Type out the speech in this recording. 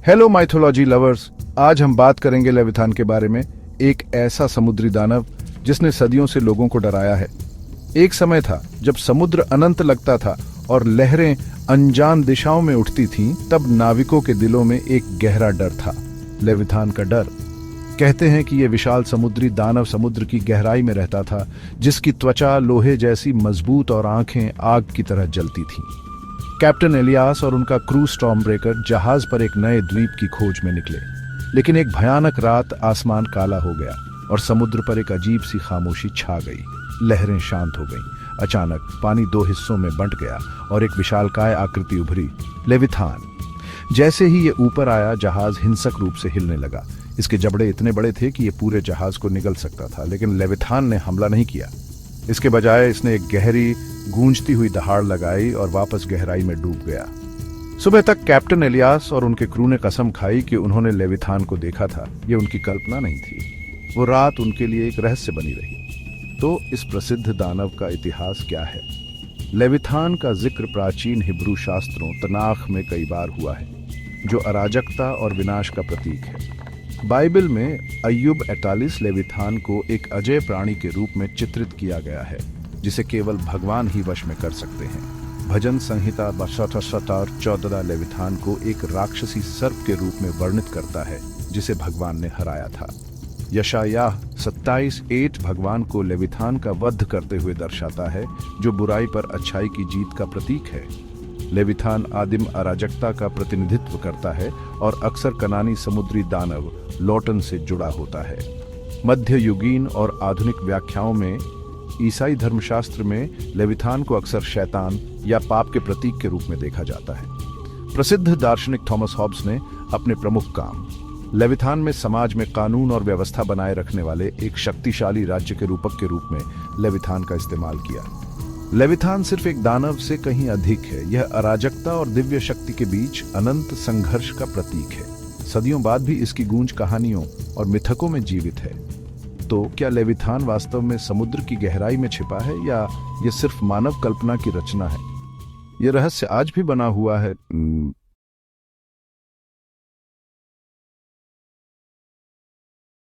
Hello mythology lovers, आज हम बात करेंगे लेविथान के बारे में। एक ऐसा समुद्री दानव जिसने सदियों से लोगों को डराया है। एक समय था जब समुद्र अनंत लगता था और लहरें अनजान दिशाओं में उठती थीं, तब नाविकों के दिलों में एक गहरा डर था, लेविथान का डर। कहते हैं कि यह विशाल समुद्री दानव समुद्र की गहराई में रहता था, जिसकी त्वचा लोहे जैसी मजबूत और आंखें आग की तरह जलती थीं। कैप्टन एलियास और उनका क्रू स्टॉर्म ब्रेकर जहाज पर एक नए द्वीप की खोज में निकले, लेकिन एक भयानक रात आसमान काला हो गया और समुद्र पर एक अजीब सी खामोशी छा गई। लहरें शांत हो गईं। अचानक पानी दो हिस्सों में बंट गया और एक विशालकाय आकृति उभरी, लेविथान। जैसे ही ये ऊपर आया, जहाज हिंसक रूप से हिलने लगा। इसके जबड़े इतने बड़े थे कि ये पूरे जहाज को निगल सकता था, लेकिन लेविथान ने हमला नहीं किया। इसके बजाय इसने एक गहरी गूंजती हुई दहाड़ लगाई और वापस गहराई में डूब गया। सुबह तक कैप्टन एलियास और उनके क्रू ने कसम खाई कि उन्होंने लेविथान को देखा था। ये उनकी कल्पना नहीं थी, वो रात उनके लिए एक रहस्य बनी रही। तो इस प्रसिद्ध दानव का इतिहास क्या है? लेविथान का जिक्र प्राचीन हिब्रू शास्त्रों तनाख में कई बार हुआ है, जो अराजकता और विनाश का प्रतीक है। बाइबल में अय्यूब 48 लेविथान को एक अजय प्राणी के रूप में चित्रित किया गया है, जिसे केवल भगवान ही वश में कर सकते हैं। भजन संहिता 14 लेविथान को एक राक्षसी सर्प के रूप में वर्णित करता है, जिसे भगवान ने हराया था। यशायाह 27:8 भगवान को लेविथान का वध करते हुए दर्शाता है, जो बुराई पर अच्छाई की जीत का प्रतीक है। लेविथान आदिम अराजकता का प्रतिनिधित्व करता है और अक्सर कनानी समुद्री दानव लोटन से जुड़ा होता है। मध्य युगीन और आधुनिक व्याख्याओं में ईसाई धर्मशास्त्र में लेविथान को अक्सर शैतान या पाप के प्रतीक के रूप में देखा जाता है। प्रसिद्ध दार्शनिक थॉमस हॉब्स ने अपने प्रमुख काम लेविथान में समाज में कानून और व्यवस्था बनाए रखने वाले एक शक्तिशाली राज्य के रूपक के रूप में लेविथान का इस्तेमाल किया। लेविथान सिर्फ एक दानव से कहीं अधिक है। यह अराजकता और दिव्य शक्ति के बीच अनंत संघर्ष का प्रतीक है। सदियों बाद भी इसकी गूंज कहानियों और मिथकों में जीवित है। तो क्या लेविथान वास्तव में समुद्र की गहराई में छिपा है, या यह सिर्फ मानव कल्पना की रचना है? यह रहस्य आज भी बना हुआ है।